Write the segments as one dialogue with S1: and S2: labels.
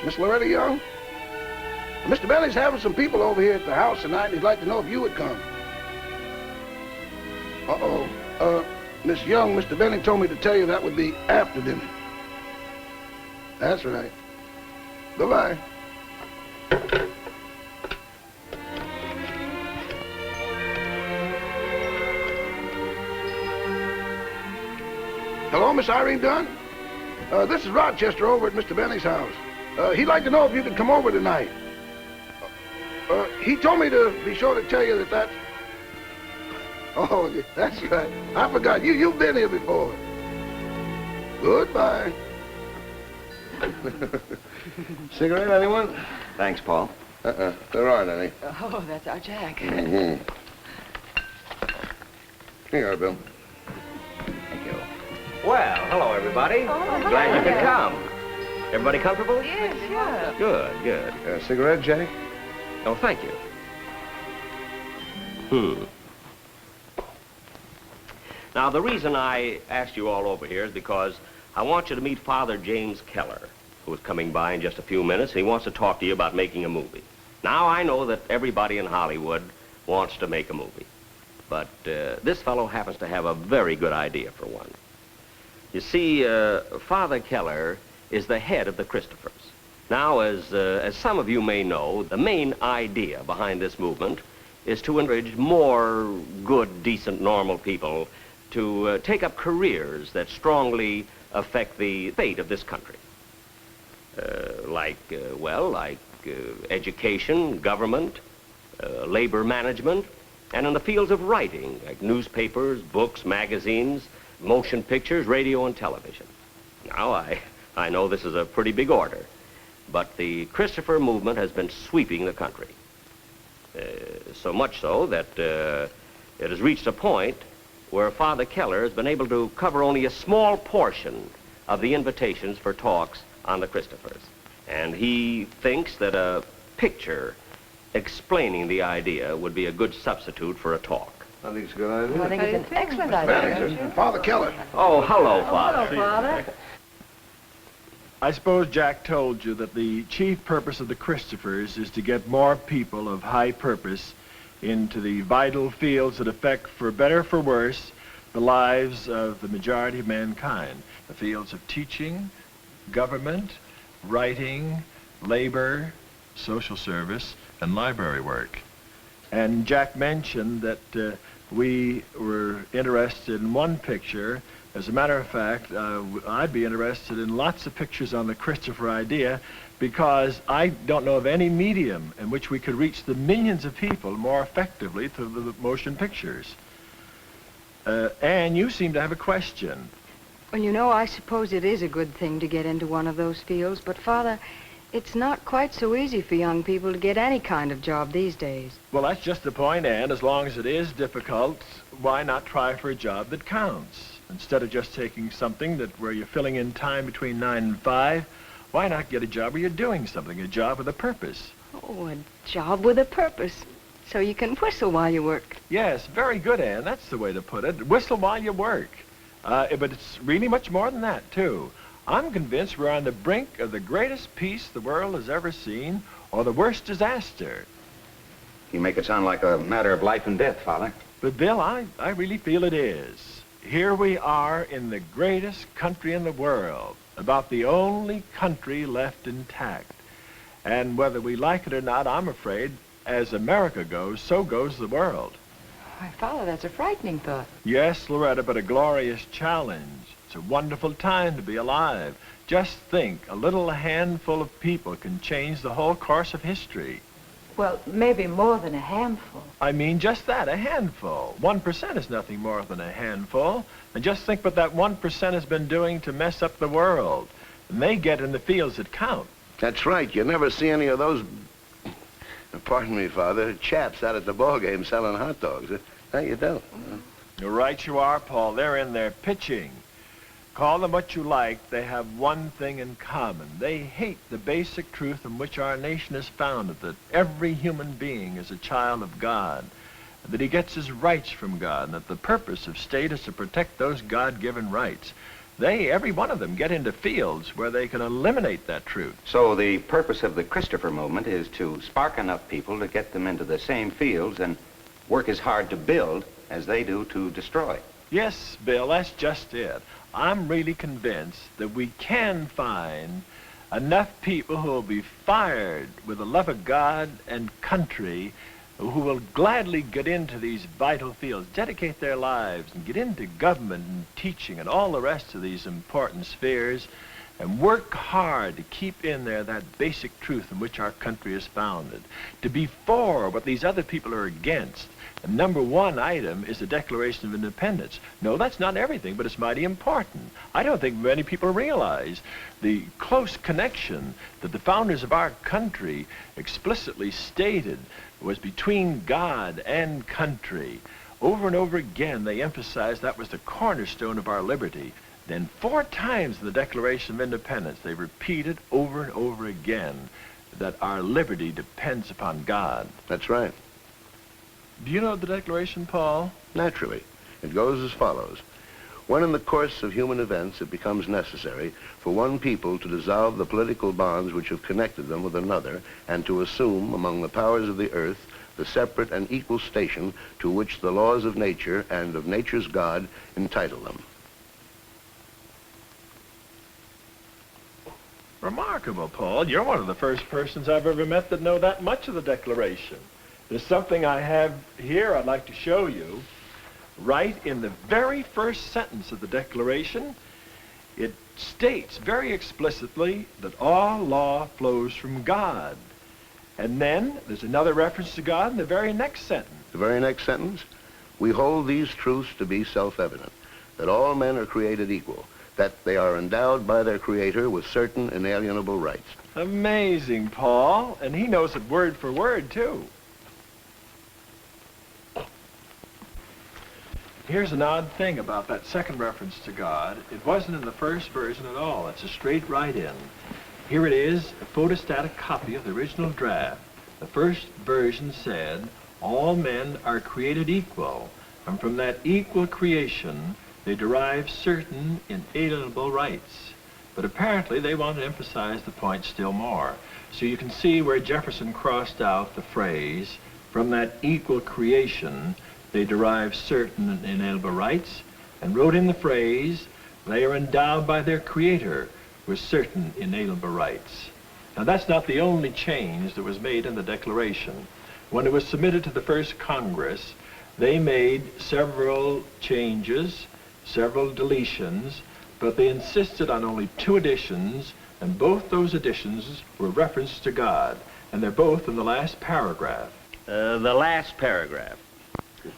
S1: Miss Loretta Young? Mr. Bentley's having some people over here at the house tonight, and he'd like to know if you would come. Uh-oh. Miss Young, Mr. Bentley told me to tell you that would be after dinner. That's right. Goodbye. Hello, Miss Irene Dunne? This is Rochester over at Mr. Bentley's house. He'd like to know if you could come over tonight. He told me to be sure to tell you that. Oh, that's right. I forgot. You've been here before. Goodbye. Cigarette, anyone?
S2: Thanks, Paul.
S1: There aren't any.
S3: Oh, that's our Jack.
S1: Mm-hmm. Here you are, Bill.
S2: Thank you. Well, hello, everybody.
S3: Oh,
S2: Glad you could come. Everybody comfortable?
S3: Yes, sure.
S2: Good, good.
S1: Cigarette, Jack?
S2: Oh, thank you. Now, the reason I asked you all over here is because I want you to meet Father James Keller, who is coming by in just a few minutes. He wants to talk to you about making a movie. Now, I know that everybody in Hollywood wants to make a movie, but this fellow happens to have a very good idea for one. You see, Father Keller is the head of the Christophers. Now, as some of you may know, the main idea behind this movement is to encourage more good, decent, normal people to take up careers that strongly affect the fate of this country. Like education, government, labor management, and in the fields of writing, like newspapers, books, magazines, motion pictures, radio, and television. Now, I know this is a pretty big order, but the Christopher movement has been sweeping the country. So much so that it has reached a point where Father Keller has been able to cover only a small portion of the invitations for talks on the Christophers. And he thinks that a picture explaining the idea would be a good substitute for a talk.
S1: I think it's a good idea.
S3: Well, I think it's an excellent idea.
S1: Father Keller.
S2: Oh, hello, Father.
S3: Hello, Father.
S4: I suppose Jack told you that the chief purpose of the Christophers is to get more people of high purpose into the vital fields that affect, for better or for worse, the lives of the majority of mankind. The fields of teaching, government, writing, labor, social service, and library work. And Jack mentioned that we were interested in one picture. As a matter of fact, I'd be interested in lots of pictures on the Christopher idea, because I don't know of any medium in which we could reach the millions of people more effectively through the motion pictures. And you seem to have a question.
S5: Well, you know, I suppose it is a good thing to get into one of those fields, but, Father, it's not quite so easy for young people to get any kind of job these days.
S4: Well, that's just the point, Ann. As long as it is difficult, why not try for a job that counts? Instead of just taking something where you're filling in time between 9 and 5, why not get a job where you're doing something, a job with a purpose?
S5: Oh, a job with a purpose. So you can whistle while you work.
S4: Yes, very good, Ann. That's the way to put it. Whistle while you work. But it's really much more than that, too. I'm convinced we're on the brink of the greatest peace the world has ever seen, or the worst disaster.
S2: You make it sound like a matter of life and death, Father.
S4: But, Bill, I really feel it is. Here we are in the greatest country in the world, about the only country left intact. And whether we like it or not, I'm afraid, as America goes, so goes the world.
S3: Why, Father, that's a frightening thought.
S4: Yes, Loretta, but a glorious challenge. It's a wonderful time to be alive. Just think, a little handful of people can change the whole course of history.
S3: Well, maybe more than a handful.
S4: I mean, just that, a handful. 1% is nothing more than a handful. And just think what that 1% has been doing to mess up the world. And they get in the fields that count.
S1: That's right. You never see any of those, pardon me, Father, chaps out at the ball game selling hot dogs. No, you don't.
S4: You're right you are, Paul. They're in there pitching. Call them what you like, they have one thing in common. They hate the basic truth on which our nation is founded, that every human being is a child of God, and that he gets his rights from God, and that the purpose of state is to protect those God-given rights. every one of them, get into fields where they can eliminate that truth.
S6: So the purpose of the Christopher movement is to spark enough people to get them into the same fields and work as hard to build as they do to destroy.
S4: Yes, Bill, that's just it. I'm really convinced that we can find enough people who will be fired with the love of God and country, who will gladly get into these vital fields, dedicate their lives, and get into government and teaching and all the rest of these important spheres, and work hard to keep in there that basic truth in which our country is founded, to be for what these other people are against. The number one item is the Declaration of Independence. No, that's not everything, but it's mighty important. I don't think many people realize the close connection that the founders of our country explicitly stated was between God and country. Over and over again, they emphasized that was the cornerstone of our liberty. Then 4 times in the Declaration of Independence, they repeated over and over again that our liberty depends upon God.
S1: That's right.
S4: Do you know the Declaration, Paul?
S1: Naturally. It goes as follows. When in the course of human events it becomes necessary for one people to dissolve the political bonds which have connected them with another and to assume among the powers of the earth the separate and equal station to which the laws of nature and of nature's God entitle them.
S4: Remarkable, Paul. You're one of the first persons I've ever met that know that much of the Declaration. There's something I have here I'd like to show you. Right in the very first sentence of the Declaration, it states very explicitly that all law flows from God. And then there's another reference to God in the very next sentence.
S1: The very next sentence, we hold these truths to be self-evident, that all men are created equal, that they are endowed by their Creator with certain inalienable rights.
S4: Amazing, Paul. And he knows it word for word, too. Here's an odd thing about that second reference to God. It wasn't in the first version at all. It's a straight write-in. Here it is, a photostatic copy of the original draft. The first version said, all men are created equal, and from that equal creation, they derive certain inalienable rights. But apparently they want to emphasize the point still more. So you can see where Jefferson crossed out the phrase, from that equal creation, they derive certain inalienable rights, and wrote in the phrase, they are endowed by their Creator with certain inalienable rights. Now that's not the only change that was made in the Declaration. When it was submitted to the first Congress, they made several changes, several deletions, but they insisted on only 2 additions, and both those additions were reference to God, and they're both in the last paragraph.
S2: The last paragraph.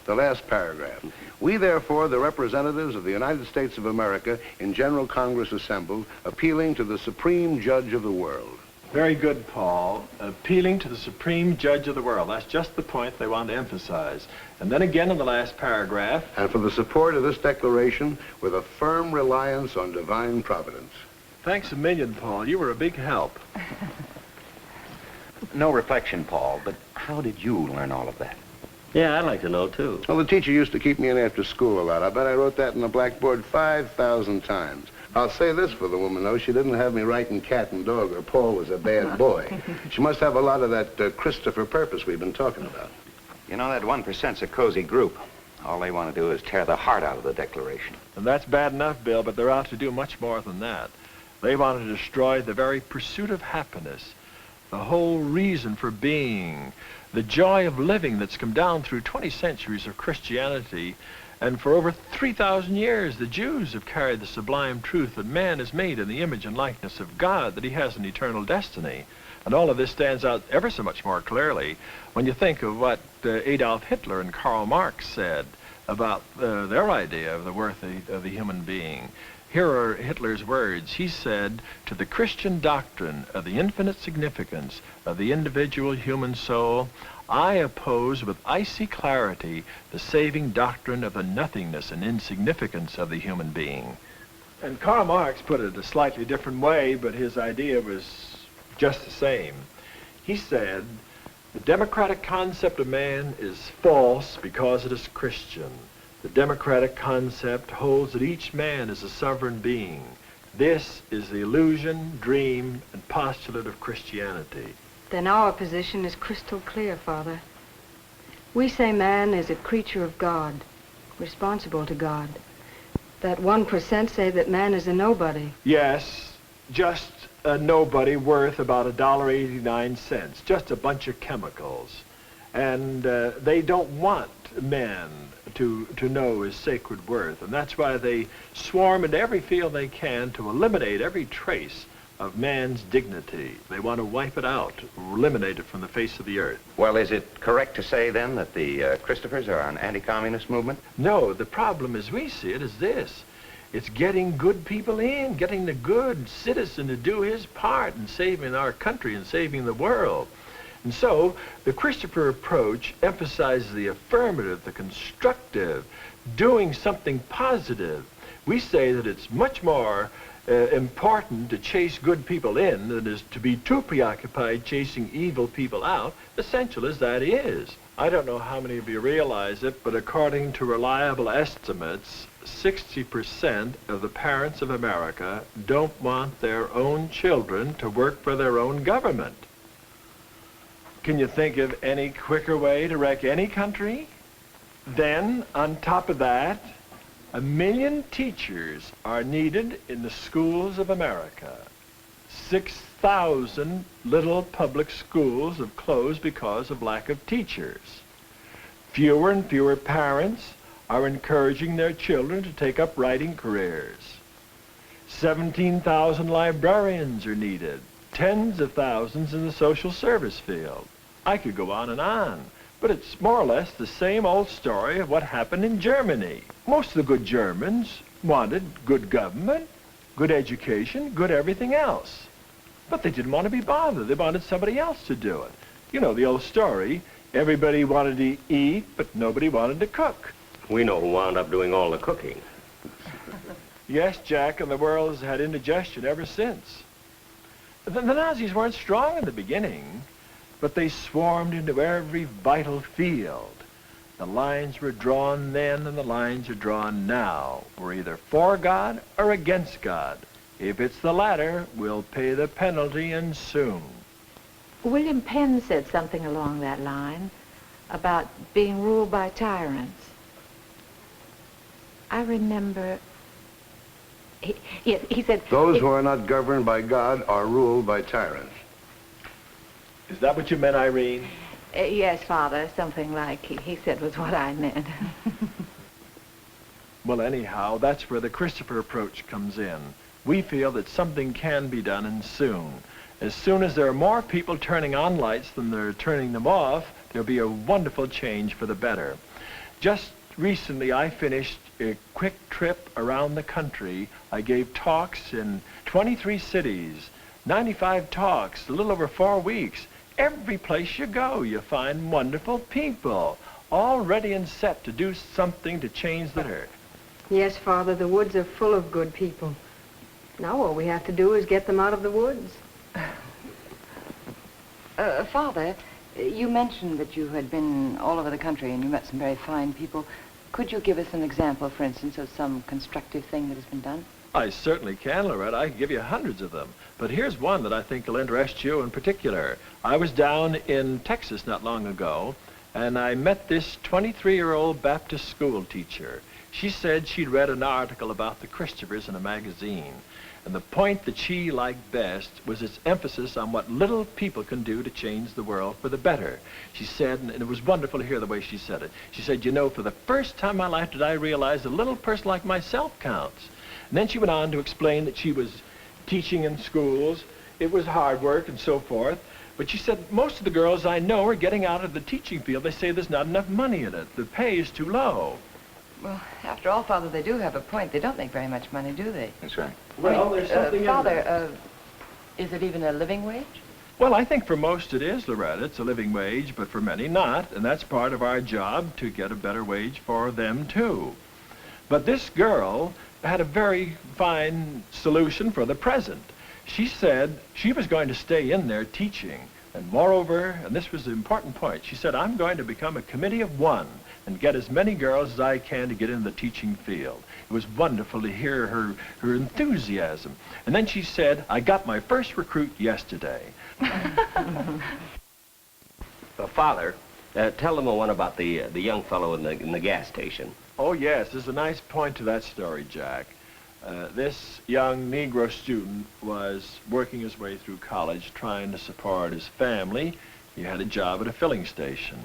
S1: The last paragraph. We, therefore, the representatives of the United States of America in General Congress assembled, appealing to the Supreme Judge of the world.
S4: Very good, Paul. Appealing to the Supreme Judge of the world. That's just the point they want to emphasize. And then again in the last paragraph.
S1: And for the support of this declaration with a firm reliance on divine providence.
S4: Thanks a million, Paul. You were a big help.
S6: No reflection, Paul, but how did you learn all of that?
S2: Yeah, I'd like to know, too.
S1: Well, the teacher used to keep me in after school a lot. I bet I wrote that in the blackboard 5,000 times. I'll say this for the woman, though. She didn't have me writing cat and dog, or Paul was a bad boy. She must have a lot of that Christopher purpose we've been talking about.
S6: You know, that 1%'s a cozy group. All they want to do is tear the heart out of the Declaration.
S4: And that's bad enough, Bill, but they're out to do much more than that. They want to destroy the very pursuit of happiness, the whole reason for being, the joy of living that's come down through 20 centuries of Christianity. And for over 3,000 years, the Jews have carried the sublime truth that man is made in the image and likeness of God, that he has an eternal destiny. And all of this stands out ever so much more clearly when you think of what Adolf Hitler and Karl Marx said about their idea of the worth of the human being. Here are Hitler's words. He said, to the Christian doctrine of the infinite significance of the individual human soul, I oppose with icy clarity the saving doctrine of the nothingness and insignificance of the human being. And Karl Marx put it a slightly different way, but his idea was just the same. He said, the democratic concept of man is false because it is Christian. The democratic concept holds that each man is a sovereign being. This is the illusion, dream, and postulate of Christianity.
S5: Then our position is crystal clear, Father. We say man is a creature of God, responsible to God. That 1% say that man is a nobody.
S4: Yes, just a nobody worth about $1.89, just a bunch of chemicals. And they don't want men to know his sacred worth, and that's why they swarm into every field they can to eliminate every trace of man's dignity. They want to wipe it out, eliminate it from the face of the earth.
S6: Well, is it correct to say, then, that the Christophers are an anti-communist movement?
S4: No, the problem as we see it is this. It's getting good people in, getting the good citizen to do his part in saving our country and saving the world. And so, the Christopher approach emphasizes the affirmative, the constructive, doing something positive. We say that it's much more important to chase good people in than is to be too preoccupied chasing evil people out, essential as that is. I don't know how many of you realize it, but according to reliable estimates, 60% of the parents of America don't want their own children to work for their own government. Can you think of any quicker way to wreck any country? Then, on top of that, 1 million teachers are needed in the schools of America. 6,000 little public schools have closed because of lack of teachers. Fewer and fewer parents are encouraging their children to take up writing careers. 17,000 librarians are needed, tens of thousands in the social service field. I could go on, but it's more or less the same old story of what happened in Germany. Most of the good Germans wanted good government, good education, good everything else. But they didn't want to be bothered. They wanted somebody else to do it. You know the old story, everybody wanted to eat, but nobody wanted to cook.
S2: We know who wound up doing all the cooking.
S4: Yes, Jack, and the world has had indigestion ever since. The Nazis weren't strong in the beginning, but they swarmed into every vital field. The lines were drawn then and the lines are drawn now. We're either for God or against God. If it's the latter, we'll pay the penalty, and soon.
S3: William Penn said something along that line about being ruled by tyrants. I remember, he said...
S1: Those who are not governed by God are ruled by tyrants.
S4: Is that what you meant, Irene?
S3: Yes, Father, something like he said was what I meant.
S4: Well, anyhow, that's where the Christopher approach comes in. We feel that something can be done, and soon. As soon as there are more people turning on lights than they're turning them off, there'll be a wonderful change for the better. Just recently, I finished a quick trip around the country. I gave talks in 23 cities, 95 talks, a little over 4 weeks. Every place you go, you find wonderful people, all ready and set to do something to change the earth.
S5: Yes, Father, the woods are full of good people. Now all we have to do is get them out of the woods.
S3: Father, you mentioned that you had been all over the country and you met some very fine people. Could you give us an example, for instance, of some constructive thing that has been done?
S4: I certainly can, Loretta. I can give you hundreds of them. But here's one that I think will interest you in particular. I was down in Texas not long ago, and I met this 23-year-old Baptist school teacher. She said she'd read an article about the Christophers in a magazine, and the point that she liked best was its emphasis on what little people can do to change the world for the better. She said, and it was wonderful to hear the way she said it, she said, you know, for the first time in my life did I realize a little person like myself counts. And then she went on to explain that she was teaching in schools. It was hard work and so forth. But she said, most of the girls I know are getting out of the teaching field. They say there's not enough money in it. The pay is too low.
S3: Well, after all, Father, they do have a point. They don't make very much money, do they?
S6: That's right.
S4: Well, there's something in
S3: Father,
S4: that.
S3: is it even a living wage?
S4: Well, I think for most it is, Loretta. It's a living wage, but for many not. And that's part of our job, to get a better wage for them, too. But this girl had a very fine solution for the present. She said she was going to stay in there teaching. And moreover, and this was the important point, she said, I'm going to become a committee of one. and get as many girls as I can to get in the teaching field. It was wonderful to hear her enthusiasm. And then she said, I got my first recruit yesterday.
S2: Father, tell them one about the young fellow in the gas station.
S4: Oh, yes, there's a nice point to that story, Jack. This young Negro student was working his way through college, trying to support his family. He had a job at a filling station.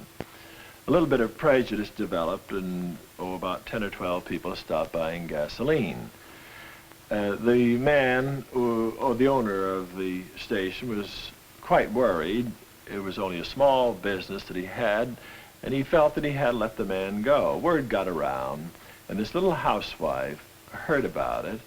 S4: A little bit of prejudice developed, and about 10 or 12 people stopped buying gasoline. The man, the owner of the station, was quite worried. It was only a small business that he had, and he felt that he had let the man go. Word got around, and this little housewife heard about it,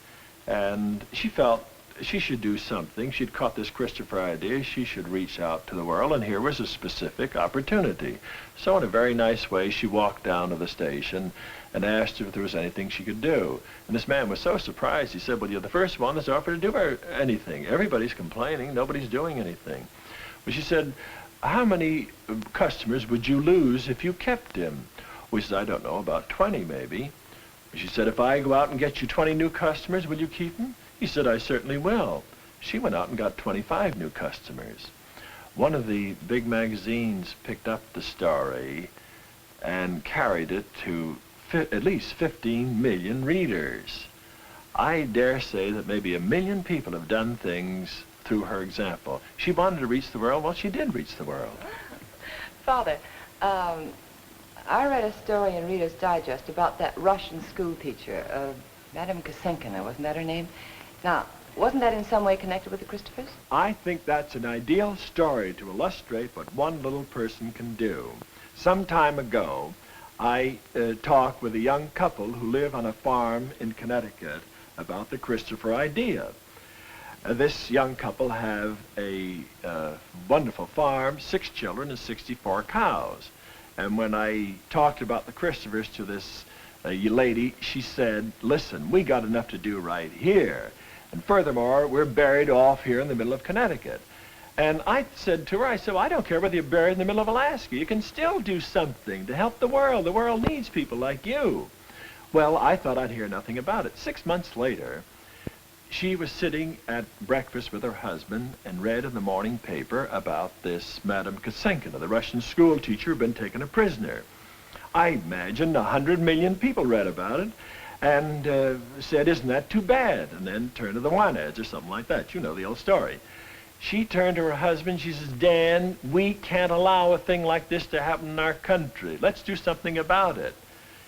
S4: and she felt she should do something. She'd caught this Christopher idea. She should reach out to the world, and here was a specific opportunity. So in a very nice way, she walked down to the station and asked if there was anything she could do. And this man was so surprised. He said, well, you're the first one that's offered to do anything. Everybody's complaining. Nobody's doing anything. But she said, how many customers would you lose if you kept him? Well, he said, I don't know, about 20 maybe. She said, if I go out and get you 20 new customers, will you keep him? He said, I certainly will. She went out and got 25 new customers. One of the big magazines picked up the story and carried it to at least 15 million readers. I dare say that maybe 1 million people have done things through her example. She wanted to reach the world. Well, she did reach the world.
S3: Father, I read a story in Reader's Digest about that Russian school teacher, Madame Kosenkina, wasn't that her name? Now, wasn't that in some way connected with the Christophers?
S4: I think that's an ideal story to illustrate what one little person can do. Some time ago, I talked with a young couple who live on a farm in Connecticut about the Christopher idea. This young couple have a wonderful farm, 6 children and 64 cows. And when I talked about the Christophers to this lady, she said, listen, we got enough to do right here. And furthermore, we're buried off here in the middle of Connecticut. And I said to her, I said, well, I don't care whether you're buried in the middle of Alaska. You can still do something to help the world. The world needs people like you. Well, I thought I'd hear nothing about it. 6 months later, she was sitting at breakfast with her husband and read in the morning paper about this Madame Kosenkina, the Russian school teacher who'd been taken a prisoner. I imagine 100 million people read about it and said, isn't that too bad? And then turned to the want ads or something like that. You know the old story. She turned to her husband. She says, Dan, we can't allow a thing like this to happen in our country. Let's do something about it.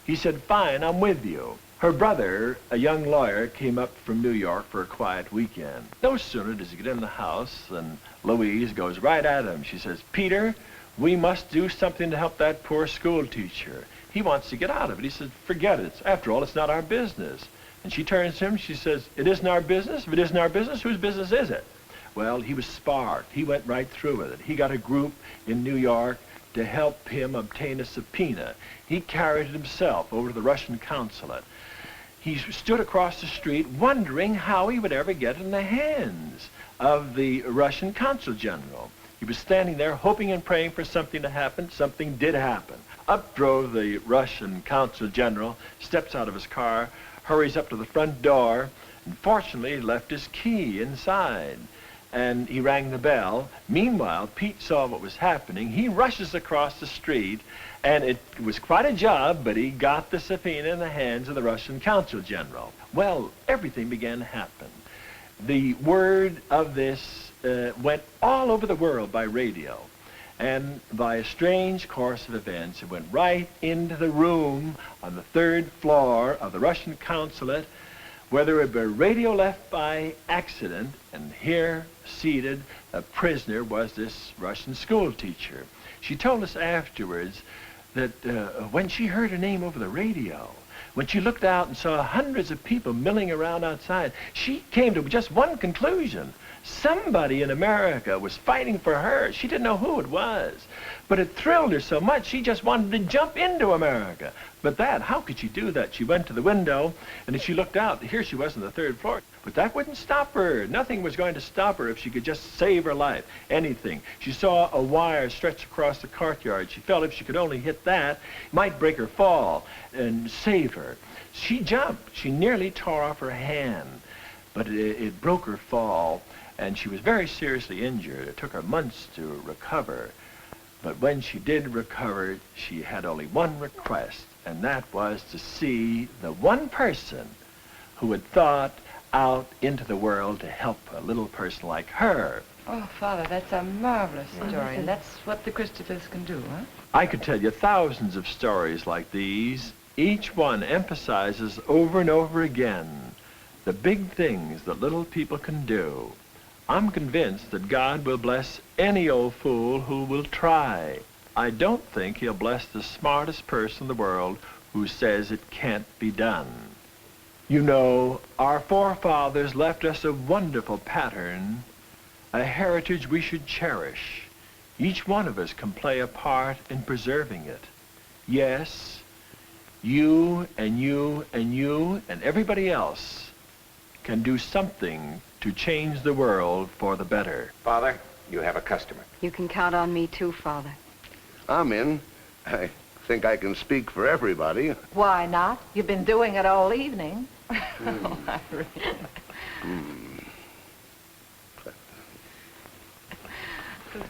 S4: He said, fine, I'm with you. Her brother, a young lawyer, came up from New York for a quiet weekend. No sooner does he get in the house than Louise goes right at him. She says, Peter, we must do something to help that poor school teacher. He wants to get out of it. He says, forget it. After all, it's not our business. And she turns to him. She says, it isn't our business? If it isn't our business, whose business is it? Well, he was sparked. He went right through with it. He got a group in New York to help him obtain a subpoena. He carried it himself over to the Russian consulate. He stood across the street wondering how he would ever get in the hands of the Russian consul general. He was standing there hoping and praying for something to happen. Something did happen. Up drove the Russian consul general, steps out of his car, hurries up to the front door, and fortunately left his key inside. And he rang the bell. Meanwhile, Pete saw what was happening. He rushes across the street, and it was quite a job, but he got the subpoena in the hands of the Russian consul general. Well, everything began to happen. The word of this went all over the world by radio. And by a strange course of events, it went right into the room on the 3rd floor of the Russian consulate, where there had been a radio left by accident, and here, seated, a prisoner, was this Russian school teacher. She told us afterwards that when she heard her name over the radio, when she looked out and saw hundreds of people milling around outside, she came to just one conclusion. Somebody in America was fighting for her. She didn't know who it was, but it thrilled her so much she just wanted to jump into America. But how could she do that? She went to the window, and as she looked out, here she was on the 3rd floor. But that wouldn't stop her. Nothing was going to stop her if she could just save her life. Anything. She saw a wire stretched across the courtyard. She felt if she could only hit that, it might break her fall and save her. She jumped. She nearly tore off her hand, but it broke her fall, and she was very seriously injured. It took her months to recover. But when she did recover, she had only one request, and that was to see the one person who had thought out into the world to help a little person like her.
S3: Oh, Father, that's a marvelous story, and that's what the Christophers can do, huh?
S4: I could tell you thousands of stories like these. Each one emphasizes over and over again the big things that little people can do. I'm convinced that God will bless any old fool who will try. I don't think he'll bless the smartest person in the world who says it can't be done. You know, our forefathers left us a wonderful pattern, a heritage we should cherish. Each one of us can play a part in preserving it. Yes, you and you and you and everybody else can do something to change the world for the better.
S6: Father, you have a customer.
S5: You can count on me too, Father.
S1: I'm in. I think I can speak for everybody.
S7: Why not? You've been doing it all evening.
S3: Oh, Irene.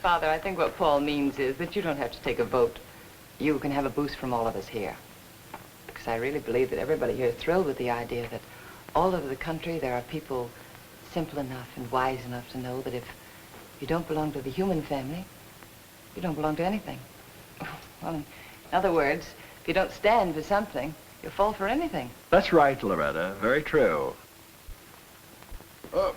S3: Father, I think what Paul means is that you don't have to take a vote. You can have a boost from all of us here. Because I really believe that everybody here is thrilled with the idea that all over the country there are people simple enough and wise enough to know that if you don't belong to the human family, you don't belong to anything. Well, in other words, if you don't stand for something, you'll fall for anything.
S4: That's right, Loretta. Very true.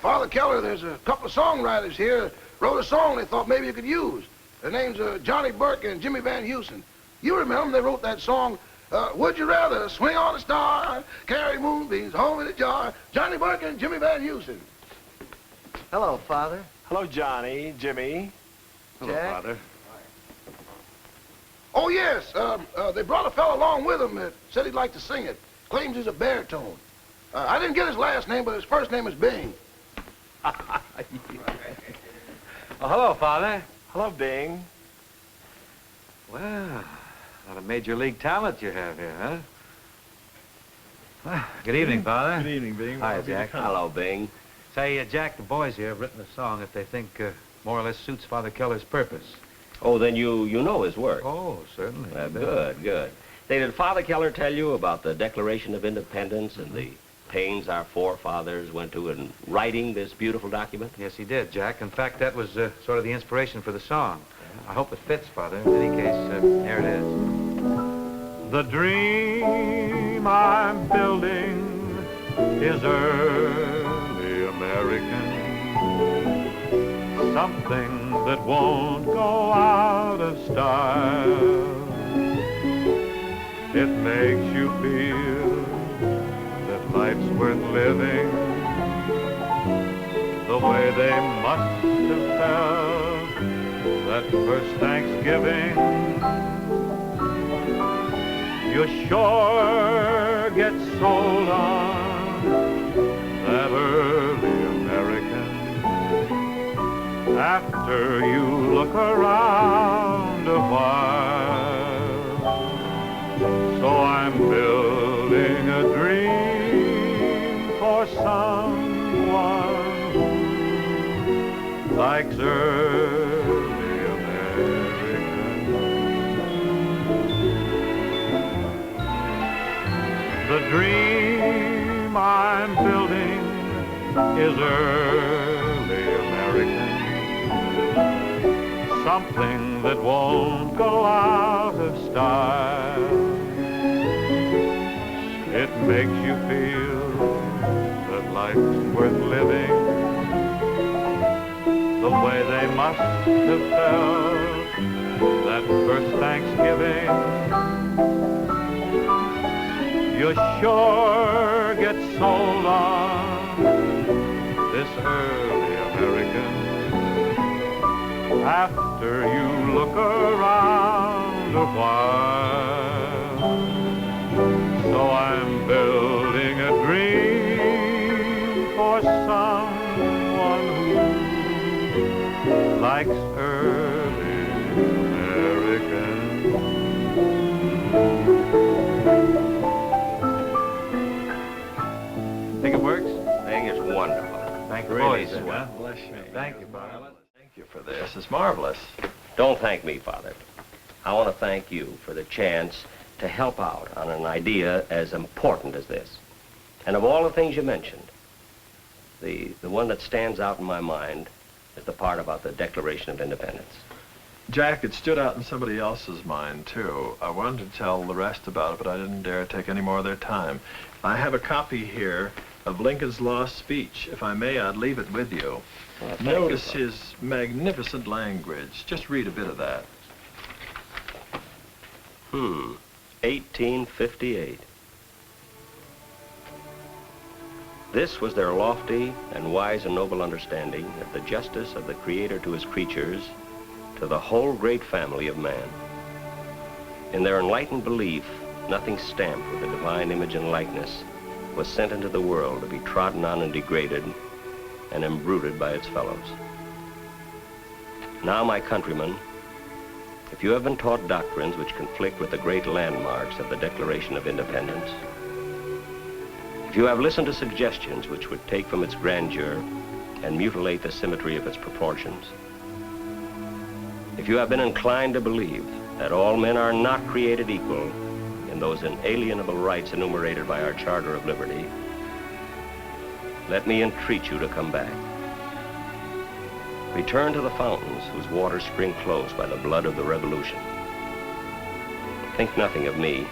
S8: Father Keller, there's a couple of songwriters here wrote a song they thought maybe you could use. Their names are Johnny Burke and Jimmy Van Heusen. You remember them? They wrote that song, Would You Rather Swing on a Star, Carry Moonbeams Home in a Jar, Johnny Burke and Jimmy Van Heusen.
S9: Hello, Father.
S4: Hello, Johnny, Jimmy.
S1: Hello,
S9: Jack?
S1: Father.
S8: Oh, yes. They brought a fellow along with them that said he'd like to sing it. Claims he's a baritone. I didn't get his last name, but his first name is Bing.
S9: Oh, hello, Father.
S4: Hello, Bing.
S9: Well, a lot of major league talent you have here, huh? Well, good evening, Father.
S4: Good evening, Bing.
S9: Hi,
S4: Welcome to
S9: Jack.
S4: come.
S2: Hello, Bing.
S9: Say, Jack, the boys here have written a song that they think more or less suits Father Keller's purpose.
S2: Oh, then you know his work.
S9: Oh, certainly.
S2: Good, good. Say, did Father Keller tell you about the Declaration of Independence and the pains our forefathers went to in writing this beautiful document?
S9: Yes, he did, Jack. In fact, that was sort of the inspiration for the song. I hope it fits, Father. In any case, here it is. The dream I'm building is early American. Something that won't go out of style. It makes you feel that life's worth living the way they must have felt that first Thanksgiving. You sure get sold on that early American after you look around a while. So I'm building a dream for someone who likes early American. The dream I'm building is early American. Something that won't go out of style. It makes you feel that life's worth living the way they must have felt that first Thanksgiving. You sure get sold on this early American after you look around a while. So I'm building a dream for someone who likes early American.
S2: Think it works? I think it's wonderful.
S9: Thank you,
S2: Really
S9: boys.
S2: swell.
S4: Bless you.
S9: Thank you, Father.
S4: Thank you for this. It's marvelous.
S2: Don't thank me, Father. I want to thank you for the chance to help out on an idea as important as this. And of all the things you mentioned, the one that stands out in my mind is the part about the Declaration of Independence.
S4: Jack, it stood out in somebody else's mind, too. I wanted to tell the rest about it, but I didn't dare take any more of their time. I have a copy here of Lincoln's lost speech. If I may, I'd leave it with you.
S2: Well, thank
S4: Notice
S2: you,
S4: his magnificent language. Just read a bit of that.
S2: 1858. This was their lofty and wise and noble understanding of the justice of the Creator to his creatures, to the whole great family of man. In their enlightened belief, nothing stamped with the divine image and likeness was sent into the world to be trodden on and degraded and embruted by its fellows. Now, my countrymen, if you have been taught doctrines which conflict with the great landmarks of the Declaration of Independence, if you have listened to suggestions which would take from its grandeur and mutilate the symmetry of its proportions, if you have been inclined to believe that all men are not created equal in those inalienable rights enumerated by our Charter of Liberty, let me entreat you to come back. Return to the fountains whose waters spring close by the blood of the Revolution. Think nothing of me.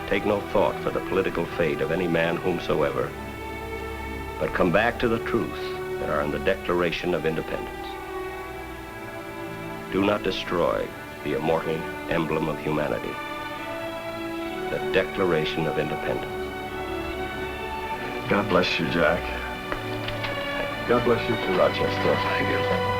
S2: Take no thought for the political fate of any man whomsoever, but come back to the truths that are in the Declaration of Independence. Do not destroy the immortal emblem of humanity, the Declaration of Independence.
S4: God bless you, Jack. God bless you too, Rochester.
S2: Thank you.